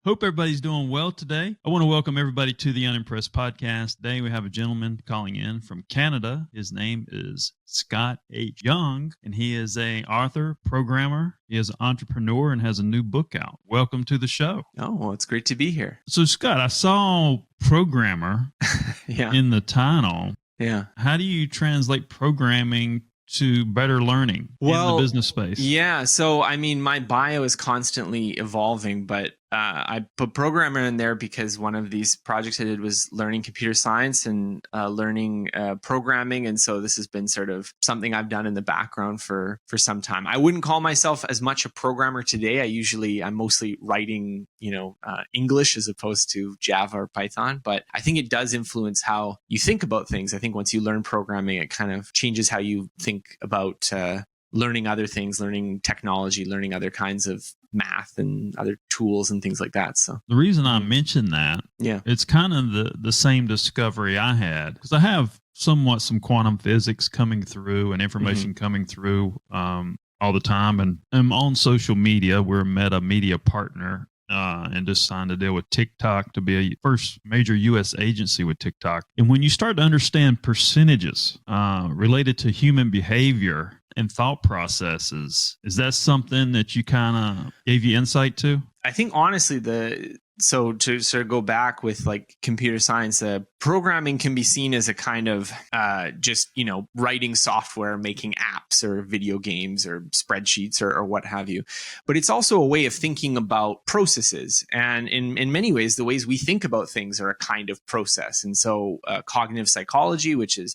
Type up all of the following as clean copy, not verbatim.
Hope everybody's doing well today. I want to welcome everybody to the Unimpressed Podcast. Today we have a gentleman calling in from Canada. His name is Scott H. Young, and he is an author, programmer. He is an entrepreneur and has a new book out. Welcome to the show. Oh, well, it's great to be here. So, Scott, I saw programmer in the title. Yeah. How do you translate programming to better learning in the business space? Yeah. So, I mean, my bio is constantly evolving, but I put programmer in there because one of these projects I did was learning computer science and learning programming. And so this has been sort of something I've done in the background for some time. I wouldn't call myself as much a programmer today. I'm mostly writing, English as opposed to Java or Python. But I think it does influence how you think about things. I think once you learn programming, it kind of changes how you think about learning other things, learning technology, learning other kinds of math and other tools and things like that. So the reason I mentioned that, it's kind of the same discovery I had, because I have somewhat some quantum physics coming through and information coming through all the time. And I'm on social media. We're a Meta media partner and just signed a deal with TikTok to be a first major U.S. agency with TikTok. And when you start to understand percentages related to human behavior and thought processes, is that something that you kind of gave you insight to? I think honestly, so to sort of go back with like computer science, programming can be seen as a kind of just, writing software, making apps or video games or spreadsheets or what have you. But it's also a way of thinking about processes. And in many ways, the ways we think about things are a kind of process. And so cognitive psychology, which is,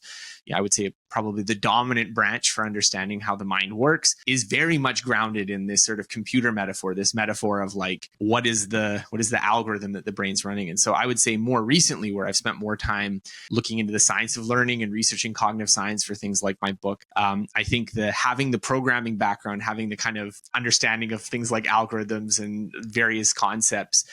I would say probably the dominant branch for understanding how the mind works, is very much grounded in this sort of computer metaphor, this metaphor of like, what is the algorithm that the brain's running? And so I would say more recently, where I've spent more time looking into the science of learning and researching cognitive science for things like my book, I think having the programming background, having the kind of understanding of things like algorithms and various concepts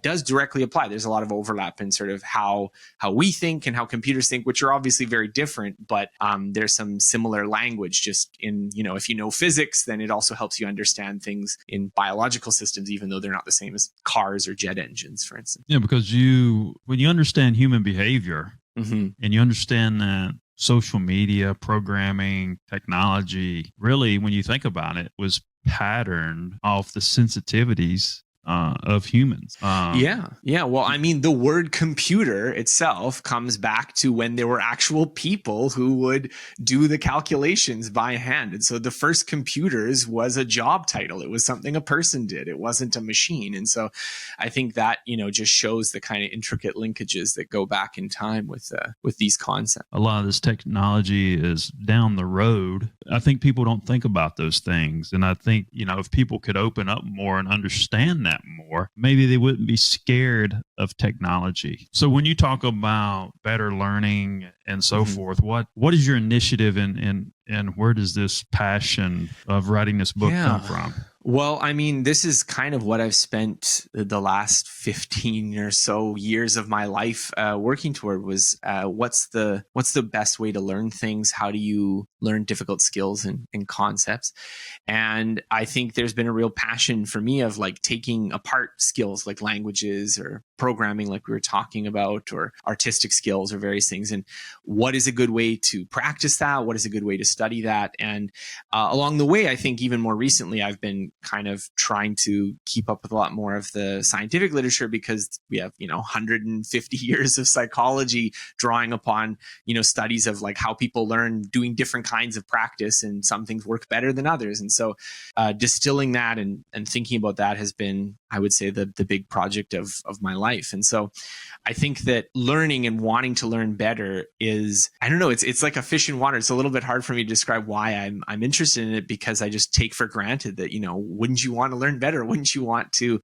does directly apply. There's a lot of overlap in sort of how we think and how computers think, which are obviously very different, but there's some similar language just in, if you know physics, then it also helps you understand things in biological systems, even though they're not the same as cars or jet engines, for instance. Yeah, because when you understand human behavior and you understand that social media, programming, technology, really, when you think about it, was patterned off the sensitivities of humans. Yeah. Well, I mean, the word computer itself comes back to when there were actual people who would do the calculations by hand. And so the first computers was a job title. It was something a person did. It wasn't a machine. And so I think that, just shows the kind of intricate linkages that go back in time with these concepts. A lot of this technology is down the road. I think people don't think about those things. And I think, if people could open up more and understand that more, maybe they wouldn't be scared of technology. So when you talk about better learning and so forth, what is your initiative and where does this passion of writing this book come from? Well, I mean, this is kind of what I've spent the last 15 or so years of my life working toward was what's the best way to learn things? How do you learn difficult skills and concepts? And I think there's been a real passion for me of like taking apart skills like languages or programming, like we were talking about, or artistic skills or various things. And what is a good way to practice that? What is a good way to study that? And along the way, I think even more recently, I've been kind of trying to keep up with a lot more of the scientific literature because we have, 150 years of psychology drawing upon, studies of like how people learn doing different kinds of practice, and some things work better than others. And so distilling that and thinking about that has been, I would say, the big project of my life. And so I think that learning and wanting to learn better is, I don't know, it's like a fish in water. It's a little bit hard for me to describe why I'm interested in it, because I just take for granted that, wouldn't you want to learn better? Wouldn't you want to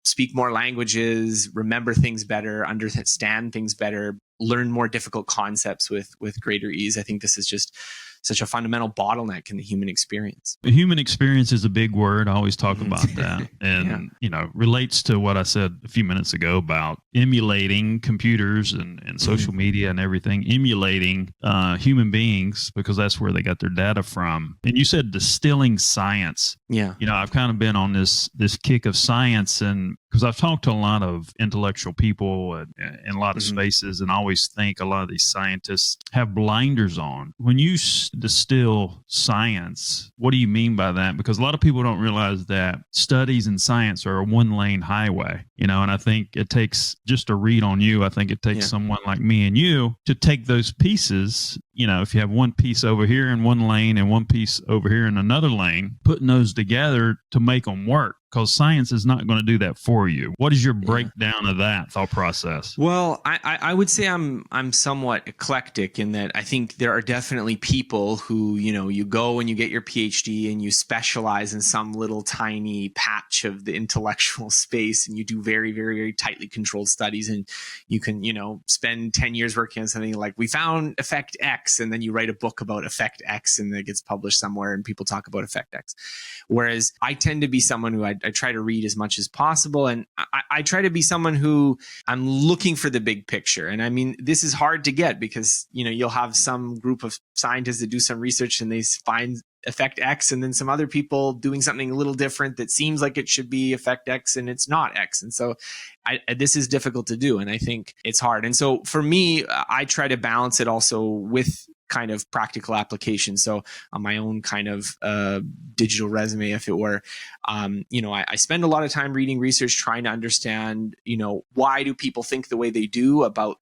speak more languages, remember things better, understand things better, learn more difficult concepts with greater ease? I think this is just such a fundamental bottleneck in the human experience. The human experience is a big word. I always talk about that. And, relates to what I said a few minutes ago about emulating computers and social media and everything, emulating human beings, because that's where they got their data from. And you said distilling science. Yeah. I've kind of been on this kick of science, and because I've talked to a lot of intellectual people in a lot of spaces, and I always think a lot of these scientists have blinders on. When you distill science, what do you mean by that? Because a lot of people don't realize that studies in science are a one-lane highway, and I think it takes, just to read on you, I think it takes someone like me and you to take those pieces. If you have one piece over here in one lane and one piece over here in another lane, putting those together to make them work, because science is not going to do that for you. What is your breakdown of that thought process? Well, I would say I'm somewhat eclectic in that I think there are definitely people who, you go and you get your PhD and you specialize in some little tiny patch of the intellectual space, and you do very, very, very tightly controlled studies, and you can, spend 10 years working on something like, we found effect X, and then you write a book about effect X and it gets published somewhere and people talk about effect X. Whereas I tend to be someone who I try to read as much as possible. And I try to be someone who I'm looking for the big picture. And I mean, this is hard to get because, you'll have some group of scientists that do some research and they find effect X, and then some other people doing something a little different that seems like it should be effect X and it's not X. And so this is difficult to do. And I think it's hard. And so for me, I try to balance it also with kind of practical application. So on my own kind of digital resume, if it were, I spend a lot of time reading research, trying to understand, why do people think the way they do about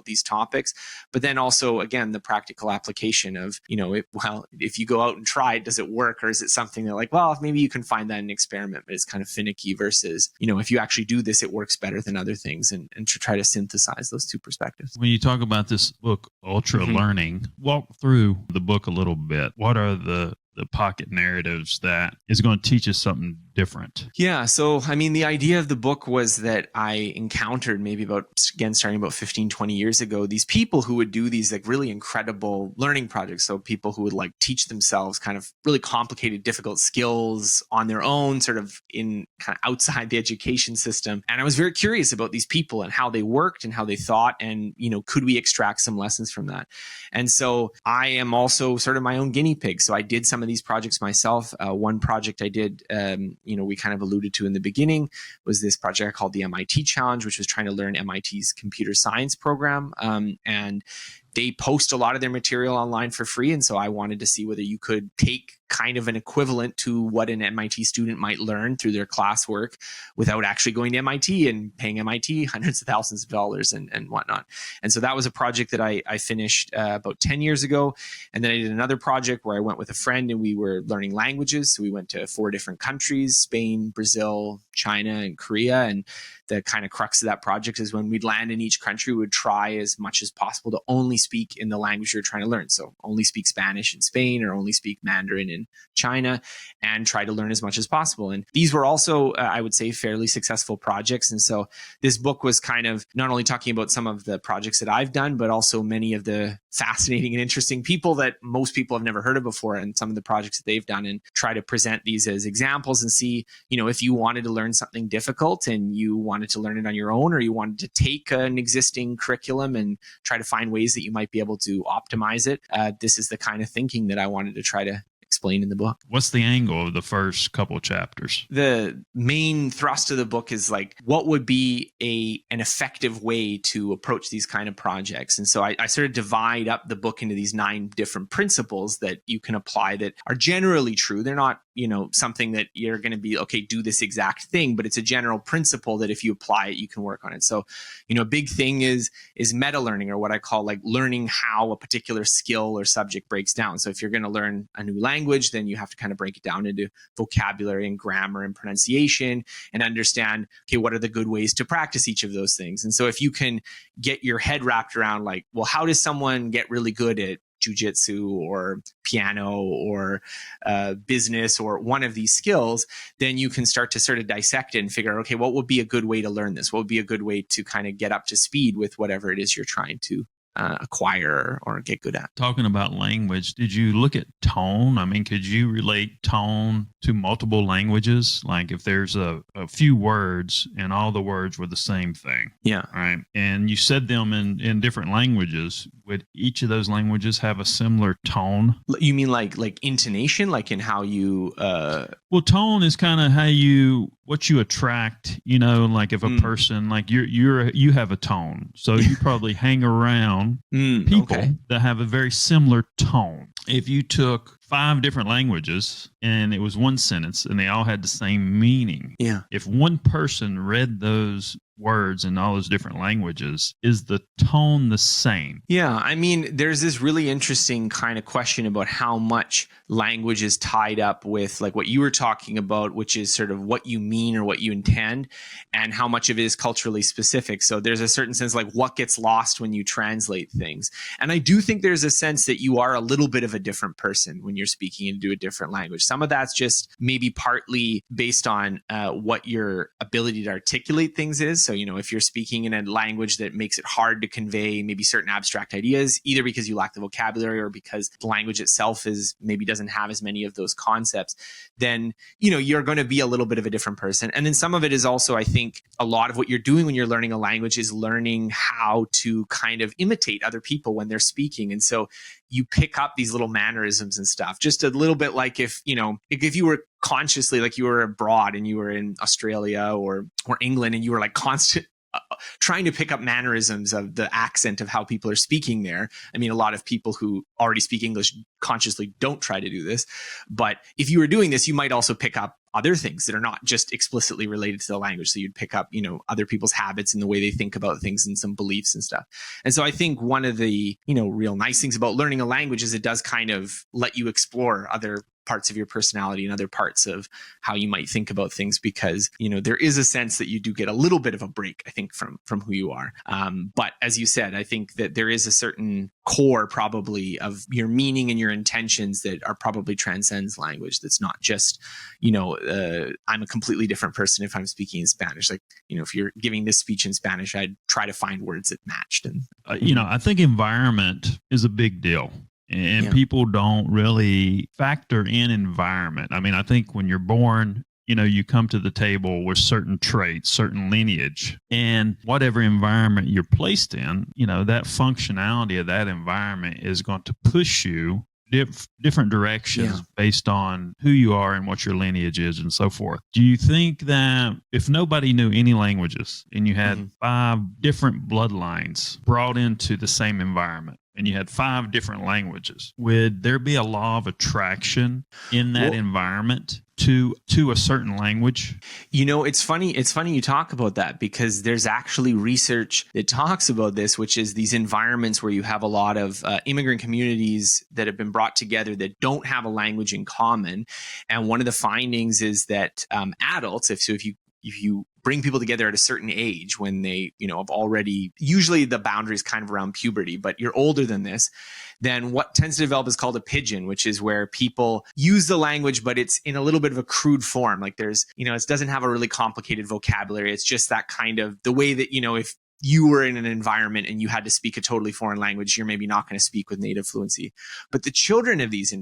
these topics? But then also, again, the practical application of, if you go out and try it, does it work? Or is it something that maybe you can find that in an experiment, but it's kind of finicky versus, if you actually do this, it works better than other things, and to try to synthesize those two perspectives. When you talk about this book, Ultra Learning, walk through the book a little bit. What are the pocket narratives that is going to teach us something different? Yeah. So, I mean, the idea of the book was that I encountered maybe starting about 15, 20 years ago, these people who would do these really incredible learning projects. So people who would teach themselves kind of really complicated, difficult skills on their own, sort of in kind of outside the education system. And I was very curious about these people and how they worked and how they thought, and, could we extract some lessons from that? And so I am also sort of my own guinea pig. So I did some of these projects myself. One project I did, we kind of alluded to in the beginning, was this project I called the MIT Challenge, which was trying to learn MIT's computer science program. And they post a lot of their material online for free. And so I wanted to see whether you could take kind of an equivalent to what an MIT student might learn through their classwork without actually going to MIT and paying MIT hundreds of thousands of dollars and whatnot. And so that was a project that I finished about 10 years ago. And then I did another project where I went with a friend and we were learning languages. So we went to 4 different countries: Spain, Brazil, China, and Korea. And the kind of crux of that project is when we'd land in each country, we would try as much as possible to only speak in the language you're trying to learn. So only speak Spanish in Spain or only speak Mandarin in China, and try to learn as much as possible. And these were also, I would say, fairly successful projects. And so this book was kind of not only talking about some of the projects that I've done, but also many of the fascinating and interesting people that most people have never heard of before, and some of the projects that they've done, and try to present these as examples and see, if you wanted to learn something difficult and you wanted to learn it on your own, or you wanted to take an existing curriculum and try to find ways that you might be able to optimize it. This is the kind of thinking that I wanted to try to explain in the book. What's the angle of the first couple of chapters? The main thrust of the book is what would be an effective way to approach these kind of projects. And so I sort of divide up the book into these 9 different principles that you can apply that are generally true. They're not, something that you're going to be, okay, do this exact thing, but it's a general principle that if you apply it, you can work on it. So, a big thing is meta learning, or what I call learning how a particular skill or subject breaks down. So if you're going to learn a new language, then you have to kind of break it down into vocabulary and grammar and pronunciation, and understand, okay, what are the good ways to practice each of those things? And so if you can get your head wrapped around how does someone get really good at jujitsu or piano or business or one of these skills, then you can start to sort of dissect it and figure out, okay, what would be a good way to learn this? What would be a good way to kind of get up to speed with whatever it is you're trying to acquire or get good at? Talking about language, did you look at tone? I mean, could you relate tone to multiple languages? If there's a few words and all the words were the same thing. Yeah. Right. And you said them in different languages, would each of those languages have a similar tone? You mean like intonation, like in how you Well, tone is kind of what you attract, like if a person, like you have a tone. So you probably hang around people that have a very similar tone. If you took 5 different languages and it was one sentence and they all had the same meaning. Yeah. If one person read those words in all those different languages, is the tone the same? Yeah. I mean, there's this really interesting kind of question about how much language is tied up with like what you were talking about, which is sort of what you mean or what you intend, and how much of it is culturally specific. So there's a certain sense like what gets lost when you translate things. And I do think there's a sense that you are a little bit of a different person when you're speaking into a different language. Some of that's just maybe partly based on what your ability to articulate things is. So, if you're speaking in a language that makes it hard to convey maybe certain abstract ideas, either because you lack the vocabulary or because the language itself doesn't have as many of those concepts, then, you're going to be a little bit of a different person. And then some of it is also, I think, a lot of what you're doing when you're learning a language is learning how to kind of imitate other people when they're speaking. And so you pick up these little mannerisms and stuff, just a little bit like if you were consciously, like you were abroad and you were in Australia or England and you were like trying to pick up mannerisms of the accent of how people are speaking there. I mean, a lot of people who already speak English consciously don't try to do this. But if you were doing this, you might also pick up other things that are not just explicitly related to the language. So you'd pick up, other people's habits and the way they think about things and some beliefs and stuff. And so I think one of the, real nice things about learning a language is it does kind of let you explore other parts of your personality and other parts of how you might think about things, because there is a sense that you do get a little bit of a break, I think, from who you are. But as you said, I think that there is a certain core probably of your meaning and your intentions that are probably transcends language. That's not just I'm a completely different person if I'm speaking in Spanish. Like if you're giving this speech in Spanish, I'd try to find words that matched. And I think environment is a big deal. And people don't really factor in environment. I mean, I think when you're born, you come to the table with certain traits, certain lineage, and whatever environment you're placed in, that functionality of that environment is going to push you different directions based on who you are and what your lineage is and so forth. Do you think that if nobody knew any languages and you had 5 different bloodlines brought into the same environment, and you had 5 different languages, would there be a law of attraction in that environment to a certain language? It's funny you talk about that, because there's actually research that talks about this, which is these environments where you have a lot of immigrant communities that have been brought together that don't have a language in common. And one of the findings is that adults, if you bring people together at a certain age when they, have already, usually the boundary is kind of around puberty, but you're older than this, then what tends to develop is called a pidgin, which is where people use the language, but it's in a little bit of a crude form. Like there's, it doesn't have a really complicated vocabulary. It's just that kind of the way that, if you were in an environment and you had to speak a totally foreign language, you're maybe not going to speak with native fluency. But the children of these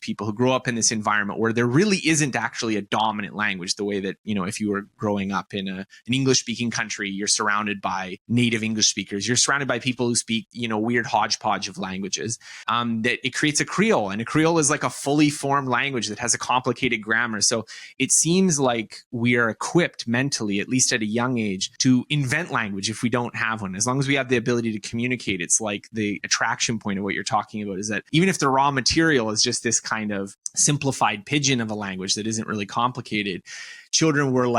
people who grow up in this environment where there really isn't actually a dominant language, the way that, if you were growing up in an English-speaking country, you're surrounded by native English speakers. You're surrounded by people who speak, weird hodgepodge of languages, that it creates a Creole. And a Creole is like a fully formed language that has a complicated grammar. So it seems like we are equipped mentally, at least at a young age, to invent language if we don't have one. As long as we have the ability to communicate, it's like the attraction point of what you're talking about is that even if the raw material is just this kind of simplified pidgin of a language that isn't really complicated, children will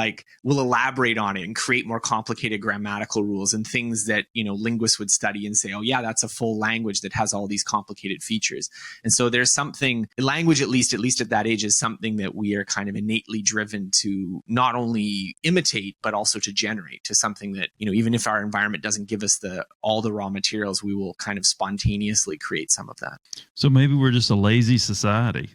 elaborate on it and create more complicated grammatical rules and things that, linguists would study and say, oh yeah, that's a full language that has all these complicated features. And so there's something, language, at least at that age, is something that we are kind of innately driven to not only imitate, but also to generate, to something that, even if our environment doesn't give us all the raw materials, we will kind of spontaneously create some of that. So maybe we're just a lazy society.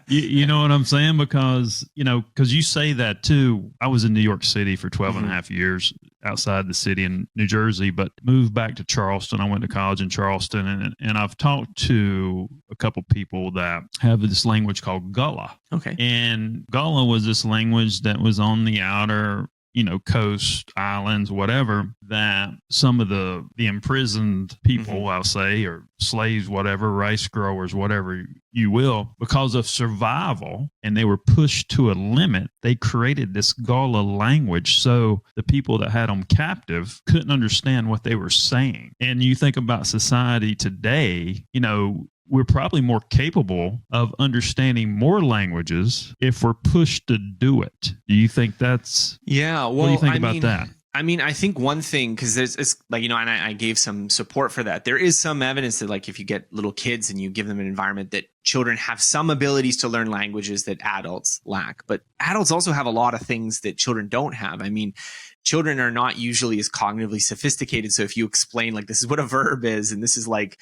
You know what I'm saying? Because you say that too. I was in New York City for 12 and a half years outside the city in New Jersey, but moved back to Charleston. I went to college in Charleston, and I've talked to a couple people that have this language called Gullah. Okay. And Gullah was this language that was on the outer coast, islands, whatever, that some of the imprisoned people, I'll say, or slaves, whatever, rice growers, whatever you will, because of survival, and they were pushed to a limit, they created this Gullah language. So the people that had them captive couldn't understand what they were saying. And you think about society today, we're probably more capable of understanding more languages if we're pushed to do it. Do you think that's... Yeah. Well, what do you think about that? I think one thing, because it's like, and I gave some support for that. There is some evidence that, like, if you get little kids and you give them an environment, that children have some abilities to learn languages that adults lack. But adults also have a lot of things that children don't have. I mean, children are not usually as cognitively sophisticated. So if you explain, like, this is what a verb is, and this is like,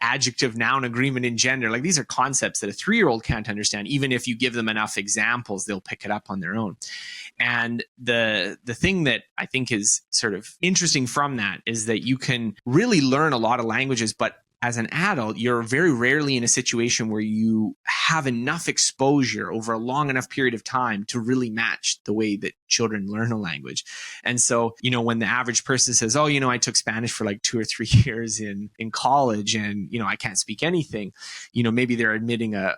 adjective, noun, agreement, and gender. Like, these are concepts that a 3-year-old can't understand. Even if you give them enough examples, they'll pick it up on their own. And the thing that I think is sort of interesting from that is that you can really learn a lot of languages, but as an adult, you're very rarely in a situation where you have enough exposure over a long enough period of time to really match the way that children learn a language. And so, when the average person says, oh, I took Spanish for like 2 or 3 years in college and, I can't speak anything, maybe they're admitting an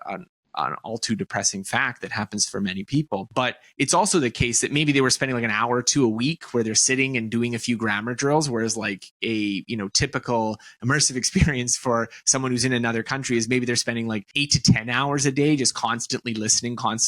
all too depressing fact that happens for many people. But it's also the case that maybe they were spending like an hour or two a week where they're sitting and doing a few grammar drills, whereas like a typical immersive experience for someone who's in another country is maybe they're spending like 8 to 10 hours a day just constantly listening. And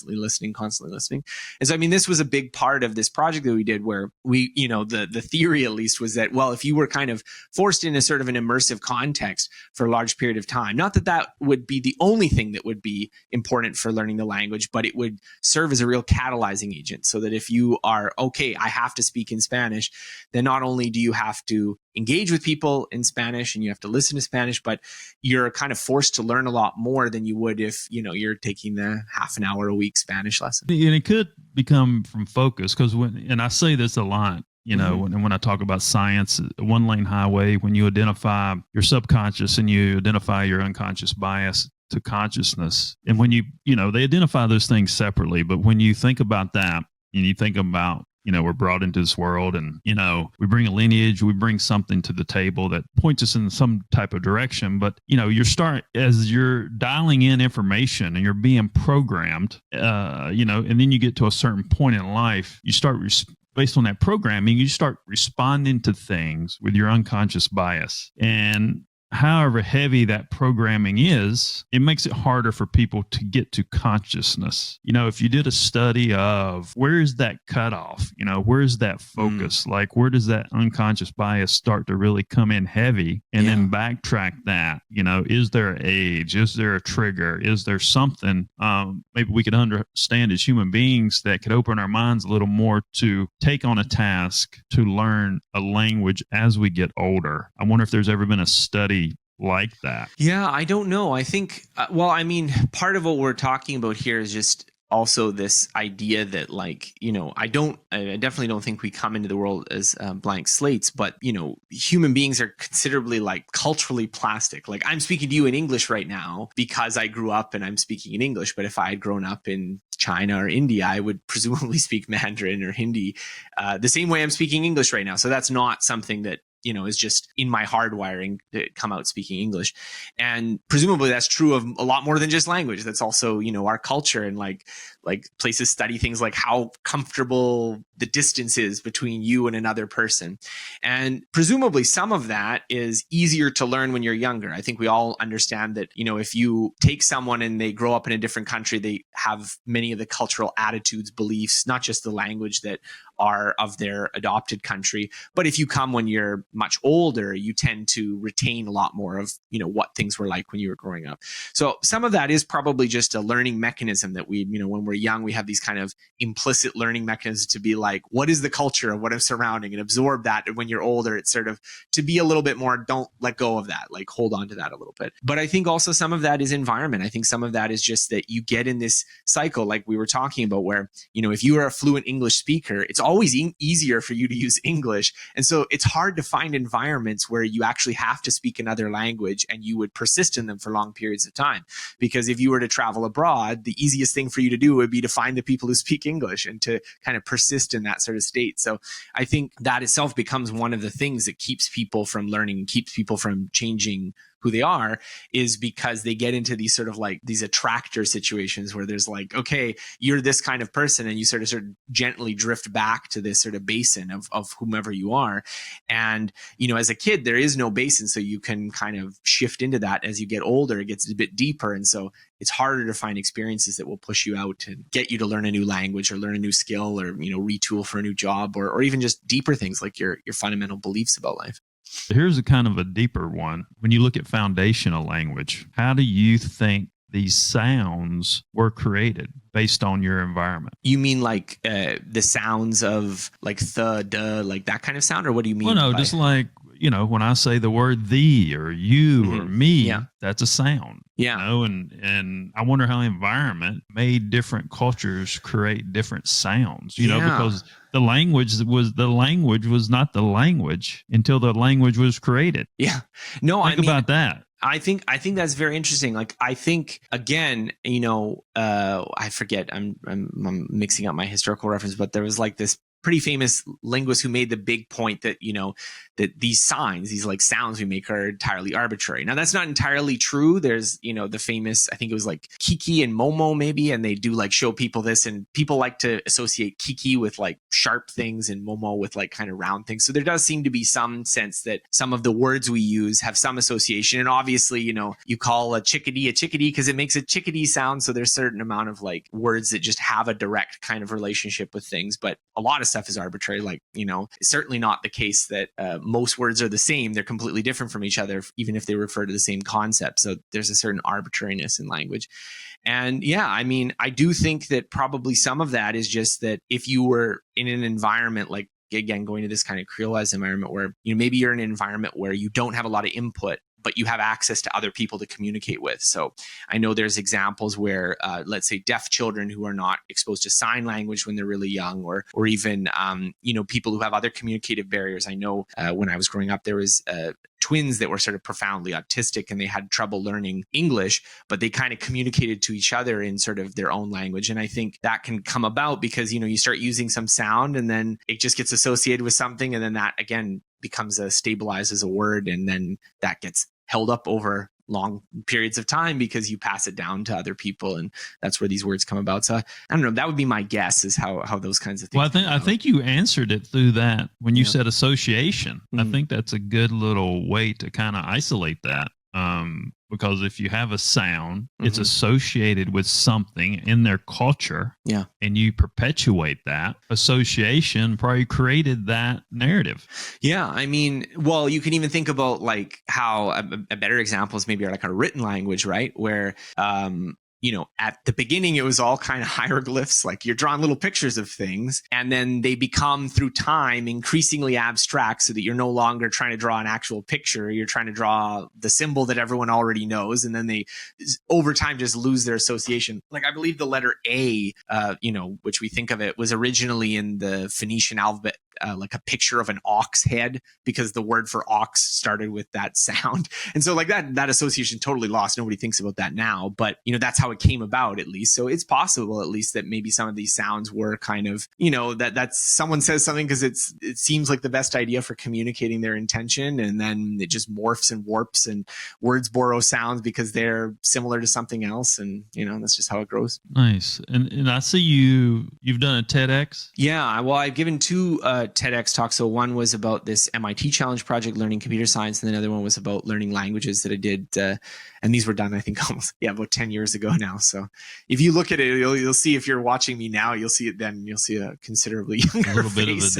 so, this was a big part of this project that we did, where we, the theory at least was that, well, if you were kind of forced in a sort of an immersive context for a large period of time, not that would be the only thing that would be important for learning the language, but it would serve as a real catalyzing agent, so that if you are, okay, I have to speak in Spanish, then not only do you have to engage with people in Spanish and you have to listen to Spanish, but you're kind of forced to learn a lot more than you would if, you're taking the half an hour a week Spanish lesson. And it could become from focus, because and I say this a lot, when I talk about science, one lane highway, when you identify your subconscious and you identify your unconscious bias to consciousness. And when they identify those things separately, but when you think about that and you think about, we're brought into this world and, we bring a lineage, we bring something to the table that points us in some type of direction. But, as you're dialing in information and you're being programmed, and then you get to a certain point in life, you start based on that programming, you start responding to things with your unconscious bias. And however heavy that programming is, it makes it harder for people to get to consciousness. If you did a study of where is that cutoff, where is that focus? Like, where does that unconscious bias start to really come in heavy? And then backtrack that, is there an age? Is there a trigger? Is there something maybe we could understand as human beings that could open our minds a little more to take on a task to learn a language as we get older? I wonder if there's ever been a study like that. Yeah, I don't know. I think, part of what we're talking about here is just also this idea that, like, I definitely don't think we come into the world as blank slates, but, human beings are considerably like culturally plastic. Like, I'm speaking to you in English right now because I grew up and I'm speaking in English. But if I had grown up in China or India, I would presumably speak Mandarin or Hindi the same way I'm speaking English right now. So that's not something that is just in my hardwiring to come out speaking English. And presumably that's true of a lot more than just language. That's also, our culture, and like places study things like how comfortable the distance is between you and another person. And presumably some of that is easier to learn when you're younger. I think we all understand that, if you take someone and they grow up in a different country, they have many of the cultural attitudes, beliefs, not just the language that are of their adopted country. But if you come when you're much older, you tend to retain a lot more of, what things were like when you were growing up. So some of that is probably just a learning mechanism that we, when we're young, we have these kind of implicit learning mechanisms to be like, what is the culture of what is surrounding, and absorb that. And when you're older, it's sort of to be a little bit more, don't let go of that, like hold on to that a little bit. But I think also some of that is environment. I think some of that is just that you get in this cycle, like we were talking about, where, if you are a fluent English speaker, it's always easier for you to use English. And so it's hard to find environments where you actually have to speak another language and you would persist in them for long periods of time. Because if you were to travel abroad, the easiest thing for you to do would be to find the people who speak English and to kind of persist in that sort of state. So I think that itself becomes one of the things that keeps people from learning, keeps people from changing who they are, is because they get into these sort of like these attractor situations where there's like, okay, you're this kind of person, and you sort of gently drift back to this sort of basin of whomever you are. And, you know, as a kid, there is no basin. So you can kind of shift into that. As you get older, it gets a bit deeper. And so it's harder to find experiences that will push you out and get you to learn a new language or learn a new skill or, you know, retool for a new job, or even just deeper things like your fundamental beliefs about life. Here's a kind of a deeper one. When you look at foundational language, how do you think these sounds were created based on your environment? You mean like the sounds of like the, duh, like that kind of sound? Or what do you mean? Well, no, just like, you know, when I say the word thee or you or me, that's a sound. Yeah. You know, and I wonder how environment made different cultures create different sounds, you know, because the language was not the language until the language was created. Yeah. No, Think about that. I think that's very interesting. Like, I think, again, you know, I forget, I'm mixing up my historical reference, but there was like this pretty famous linguist who made the big point that, you know, that these signs, these like sounds we make are entirely arbitrary. Now, that's not entirely true. There's, you know, the famous, I think it was like Kiki and Momo maybe, and they do like show people this, and people like to associate Kiki with like sharp things and Momo with like kind of round things. So there does seem to be some sense that some of the words we use have some association. And obviously, you know, you call a chickadee because it makes a chickadee sound. So there's a certain amount of like words that just have a direct kind of relationship with things. But a lot of stuff is arbitrary. Like, you know, it's certainly not the case that most words are the same. They're completely different from each other, even if they refer to the same concept. So there's a certain arbitrariness in language. And yeah, I mean, I do think that probably some of that is just that if you were in an environment like, again, going to this kind of creolized environment where, you know, maybe you're in an environment where you don't have a lot of input, but you have access to other people to communicate with. So I know there's examples where, let's say, deaf children who are not exposed to sign language when they're really young, or even, you know, people who have other communicative barriers. I know when I was growing up, there was twins that were sort of profoundly autistic, and they had trouble learning English, but they kind of communicated to each other in sort of their own language. And I think that can come about because, you know, you start using some sound and then it just gets associated with something. And then that, again, becomes stabilized as a word. And then that gets held up over long periods of time because you pass it down to other people, and that's where these words come about. So I don't know, that would be my guess, is how those kinds of things. Well, I think you answered it through that when you said association. I think that's a good little way to kind of isolate that. Because if you have a sound, it's associated with something in their culture, and you perpetuate that association, probably created that narrative. Yeah, I mean, well, you can even think about like how a better example is maybe like a written language, right? Where you know, at the beginning, it was all kind of hieroglyphs, like you're drawing little pictures of things, and then they become through time increasingly abstract so that you're no longer trying to draw an actual picture. You're trying to draw the symbol that everyone already knows. And then they, over time, just lose their association. Like I believe the letter A, you know, which we think of it, was originally in the Phoenician alphabet, like a picture of an ox head, because the word for ox started with that sound. And so like that association totally lost. Nobody thinks about that now, but you know, that's how it came about, at least. So it's possible at least that maybe some of these sounds were kind of, you know, that's someone says something because it seems like the best idea for communicating their intention, and then it just morphs and warps, and words borrow sounds because they're similar to something else, and you know, that's just how it grows. Nice. And I see you've done a TEDx. Yeah, well, I've given two TEDx talks. So one was about this MIT challenge project, learning computer science, and the other one was about learning languages that I did. And these were done, I think, almost about 10 years ago now. So if you look at it, you'll see, if you're watching me now, you'll see it then. You'll see a considerably younger face.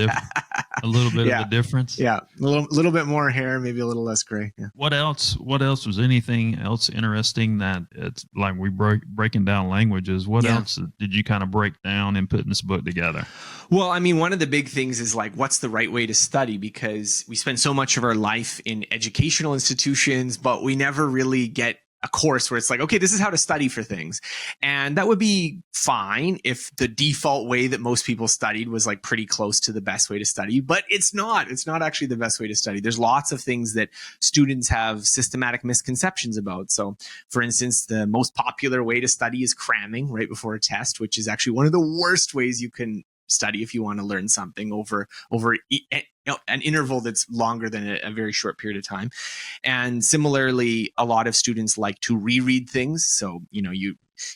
A little bit of a difference. Yeah, a little bit more hair, maybe a little less gray. Yeah. What else was anything else interesting that it's like we breaking down languages? What else did you kind of break down in putting this book together? Well, I mean, one of the big things is like, what's the right way to study? Because we spend so much of our life in educational institutions, but we never really get a course where it's like, okay, this is how to study for things. And that would be fine if the default way that most people studied was like pretty close to the best way to study, but it's not actually the best way to study. There's lots of things that students have systematic misconceptions about. So for instance, the most popular way to study is cramming right before a test, which is actually one of the worst ways you can study if you want to learn something over an interval that's longer than a very short period of time. And similarly, a lot of students like to reread things. So,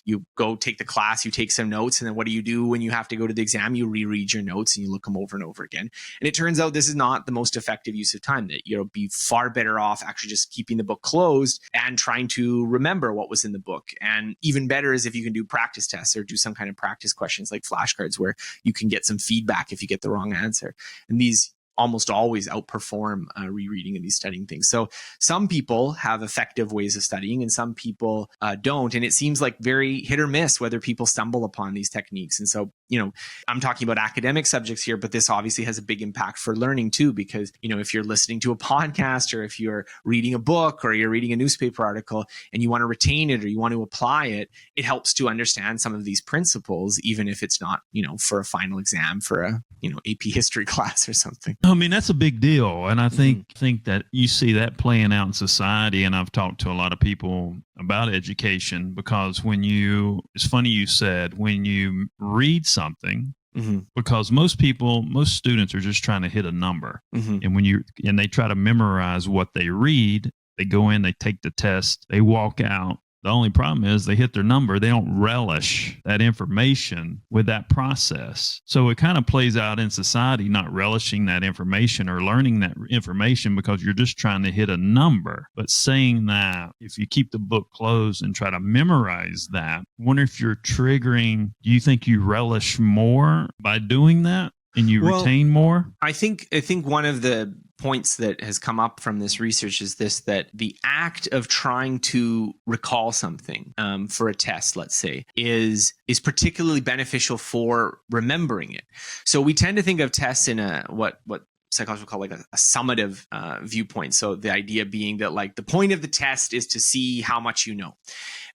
you go take the class, you take some notes, and then what do you do when you have to go to the exam? You reread your notes and you look them over and over again. And it turns out this is not the most effective use of time, that you'll be far better off actually just keeping the book closed and trying to remember what was in the book. And even better is if you can do practice tests or do some kind of practice questions like flashcards where you can get some feedback if you get the wrong answer. And these almost always outperform rereading of these studying things. So some people have effective ways of studying and some people don't. And it seems like very hit or miss whether people stumble upon these techniques. And so, I'm talking about academic subjects here, but this obviously has a big impact for learning too, because, if you're listening to a podcast or if you're reading a book or you're reading a newspaper article and you want to retain it or you want to apply it, it helps to understand some of these principles, even if it's not, for a final exam for a, AP history class or something. I mean, that's a big deal. And I think that you see that playing out in society. And I've talked to a lot of people about education because it's funny you said, when you read something, because most students are just trying to hit a number. And they try to memorize what they read, they go in, they take the test, they walk out. The only problem is they hit their number. They don't relish that information with that process. So it kind of plays out in society, not relishing that information or learning that information because you're just trying to hit a number. But saying that if you keep the book closed and try to memorize that, I wonder if you're triggering, do you think you relish more by doing that and you retain more? I think one of the points that has come up from this research is this, that the act of trying to recall something for a test, let's say, is particularly beneficial for remembering it. So we tend to think of tests in a what psychologists would call like a summative viewpoint. So the idea being that like the point of the test is to see how much you know.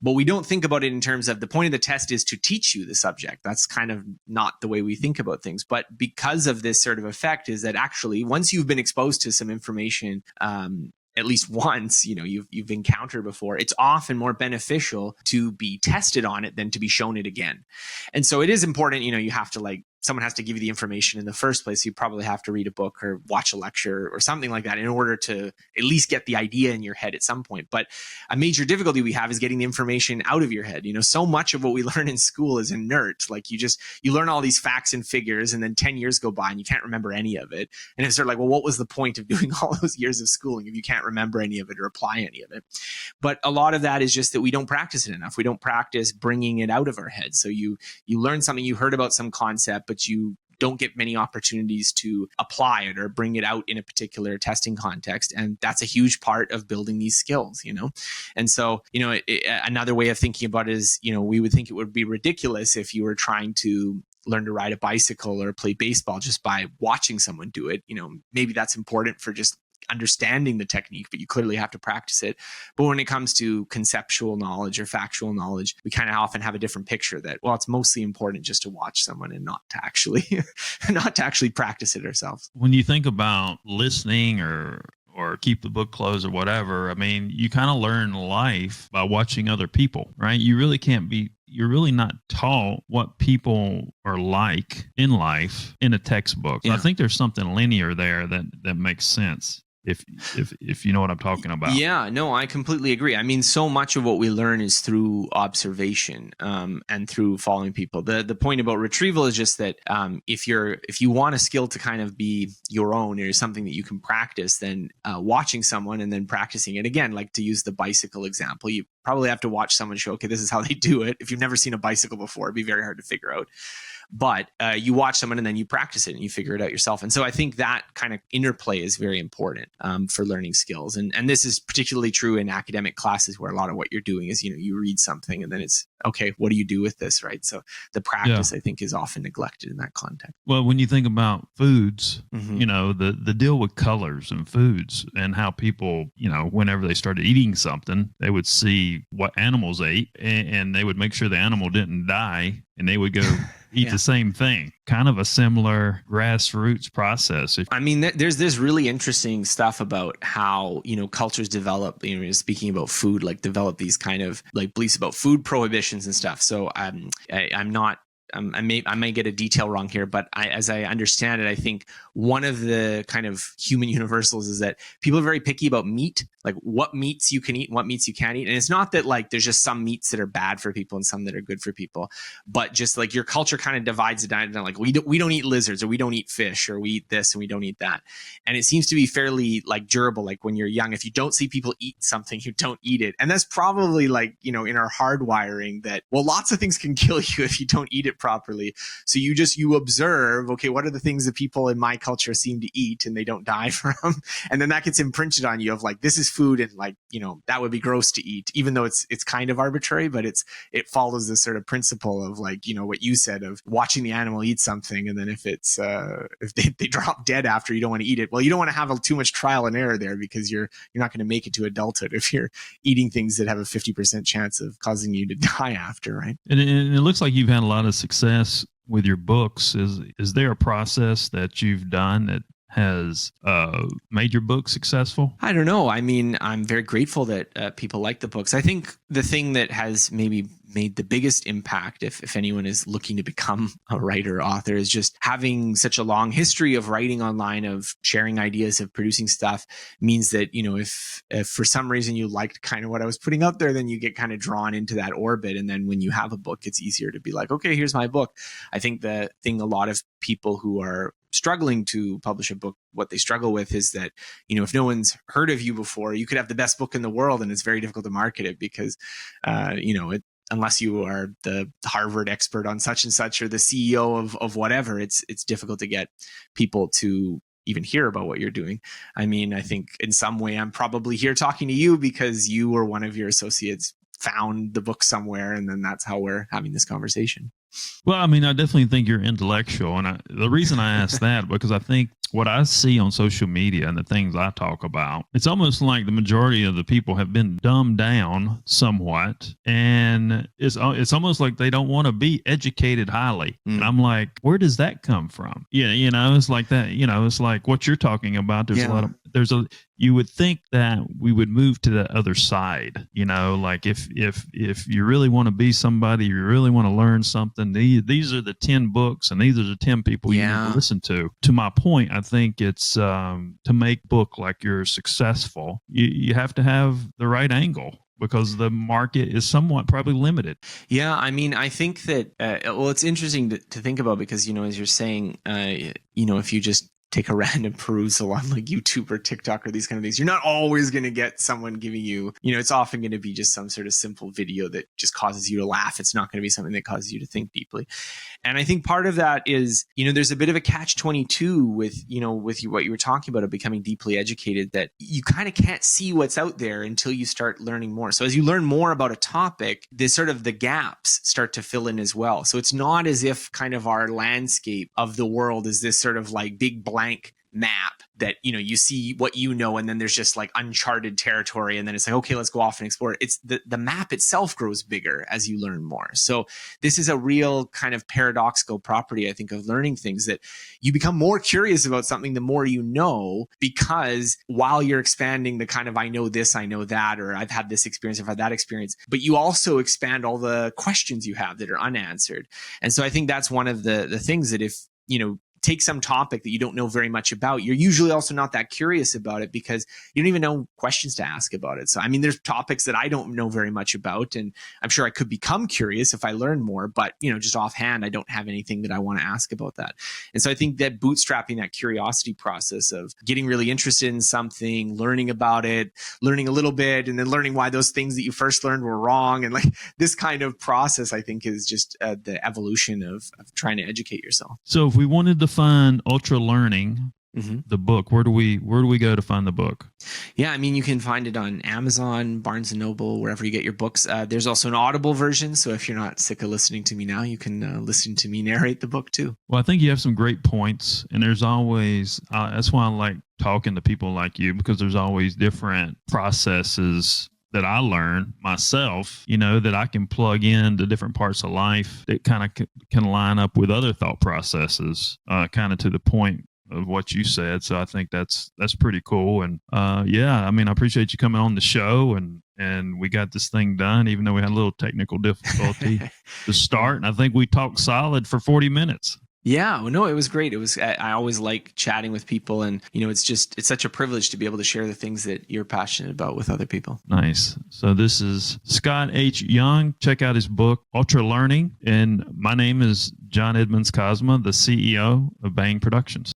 But we don't think about it in terms of the point of the test is to teach you the subject. That's kind of not the way we think about things. But because of this sort of effect is that actually once you've been exposed to some information, at least once, you've encountered before, it's often more beneficial to be tested on it than to be shown it again. And so it is important, you have to someone has to give you the information in the first place. You probably have to read a book or watch a lecture or something like that in order to at least get the idea in your head at some point. But a major difficulty we have is getting the information out of your head. So much of what we learn in school is inert. Like you learn all these facts and figures and then 10 years go by and you can't remember any of it. And it's sort of like, well, what was the point of doing all those years of schooling if you can't remember any of it or apply any of it? But a lot of that is just that we don't practice it enough. We don't practice bringing it out of our head. So you learn something, you heard about some concept, but you don't get many opportunities to apply it or bring it out in a particular testing context. And that's a huge part of building these skills, And so, another way of thinking about it is, we would think it would be ridiculous if you were trying to learn to ride a bicycle or play baseball just by watching someone do it. Maybe that's important for just understanding the technique, but you clearly have to practice it. But when it comes to conceptual knowledge or factual knowledge, we kind of often have a different picture that, well, it's mostly important just to watch someone and not to actually practice it ourselves. When you think about listening or keep the book closed or whatever, I mean, you kind of learn life by watching other people, right? You're really not taught what people are like in life in a textbook. Yeah. I think there's something linear there that makes sense. If you know what I'm talking about. Yeah, no, I completely agree. I mean, so much of what we learn is through observation and through following people. The point about retrieval is just that if you want a skill to kind of be your own or something that you can practice, then watching someone and then practicing it again, like to use the bicycle example, you probably have to watch someone show, okay, this is how they do it. If you've never seen a bicycle before, it'd be very hard to figure out. but you watch someone and then you practice it and you figure it out yourself. And so I think that kind of interplay is very important for learning skills. And this is particularly true in academic classes where a lot of what you're doing is, you read something and then it's, okay, what do you do with this, right? So the practice, I think, is often neglected in that context. Well, when you think about foods, the deal with colors and foods and how people, whenever they started eating something, they would see what animals ate and they would make sure the animal didn't die and they would go eat the same thing. Kind of a similar grassroots process. I mean, there's this really interesting stuff about how, cultures develop, speaking about food, like develop these kind of like beliefs about food prohibitions and stuff. So I may get a detail wrong here, but as I understand it, I think one of the kind of human universals is that people are very picky about meat, like what meats you can eat and what meats you can't eat. And it's not that like there's just some meats that are bad for people and some that are good for people, but just like your culture kind of divides it down. Like we don't eat lizards, or we don't eat fish, or we eat this and we don't eat that. And it seems to be fairly like durable. Like when you're young, if you don't see people eat something, you don't eat it. And that's probably like, in our hardwiring that, well, lots of things can kill you if you don't eat it properly. So you observe, okay, what are the things that people in my culture seem to eat and they don't die from? And then that gets imprinted on you of like, this is food and like, that would be gross to eat, even though it's kind of arbitrary, but it follows this sort of principle of like, what you said of watching the animal eat something. And then if they drop dead after, you don't want to eat it. Well, you don't want to have too much trial and error there because you're not going to make it to adulthood if you're eating things that have a 50% chance of causing you to die after, right? And it looks like you've had a lot of success with your books. Is there a process that you've done that has made your book successful? I don't know. I mean, I'm very grateful that people like the books. I think the thing that has maybe made the biggest impact, if anyone is looking to become a writer, author, is just having such a long history of writing online, of sharing ideas, of producing stuff, means that, if for some reason you liked kind of what I was putting out there, then you get kind of drawn into that orbit. And then when you have a book, it's easier to be like, okay, here's my book. I think the thing a lot of people who are struggling to publish a book, what they struggle with is that, if no one's heard of you before, you could have the best book in the world and it's very difficult to market it because, unless you are the Harvard expert on such and such or the CEO of whatever, it's difficult to get people to even hear about what you're doing. I mean, I think in some way I'm probably here talking to you because you or one of your associates found the book somewhere, and then that's how we're having this conversation. Well, I mean, I definitely think you're intellectual. And the reason I ask that, because I think what I see on social media and the things I talk about, it's almost like the majority of the people have been dumbed down somewhat. And it's almost like they don't want to be educated highly. And I'm like, where does that come from? Yeah, it's like that. It's like what you're talking about. There's you would think that we would move to the other side, like if you really want to be somebody, you really want to learn something, these are the 10 books and these are the 10 people you need to listen to. To my point, I think it's to make book like you're successful, you have to have the right angle, because the market is somewhat probably limited. Yeah, I mean, I think that, it's interesting to think about because, as you're saying, if you just take a random perusal on like YouTube or TikTok or these kind of things, you're not always going to get someone giving you, it's often going to be just some sort of simple video that just causes you to laugh. It's not going to be something that causes you to think deeply. And I think part of that is, there's a bit of a catch-22 with what you were talking about of becoming deeply educated, that you kind of can't see what's out there until you start learning more. So as you learn more about a topic, this sort of the gaps start to fill in as well. So it's not as if kind of our landscape of the world is this sort of like big blank map that, you see what and then there's just like uncharted territory. And then it's like, okay, let's go off and explore it. It's the map itself grows bigger as you learn more. So this is a real kind of paradoxical property, I think, of learning things, that you become more curious about something the more you know, because while you're expanding the kind of, I know this, I know that, or I've had this experience, I've had that experience, but you also expand all the questions you have that are unanswered. And so I think that's one of the things that if, take some topic that you don't know very much about, you're usually also not that curious about it because you don't even know questions to ask about it. So, I mean, there's topics that I don't know very much about, and I'm sure I could become curious if I learn more, but, just offhand, I don't have anything that I want to ask about that. And so I think that bootstrapping that curiosity process of getting really interested in something, learning about it, learning a little bit, and then learning why those things that you first learned were wrong. And like this kind of process, I think, is just the evolution of trying to educate yourself. So if we wanted to find Ultra Learning, the book, where do we go to find the book? Yeah, I mean, you can find it on Amazon, Barnes & Noble, wherever you get your books. There's also an Audible version, so if you're not sick of listening to me now, you can listen to me narrate the book too. Well, I think you have some great points, and there's always that's why I like talking to people like you, because there's always different processes that I learn myself, that I can plug into different parts of life that kind of can line up with other thought processes, kind of to the point of what you said. So I think that's pretty cool. And I mean, I appreciate you coming on the show, and we got this thing done, even though we had a little technical difficulty to start. And I think we talked solid for 40 minutes. Yeah, no, it was great. I always like chatting with people, and it's such a privilege to be able to share the things that you're passionate about with other people. Nice. So this is Scott H. Young. Check out his book, Ultra Learning. And my name is John Edmonds Cosma, the CEO of Bang Productions.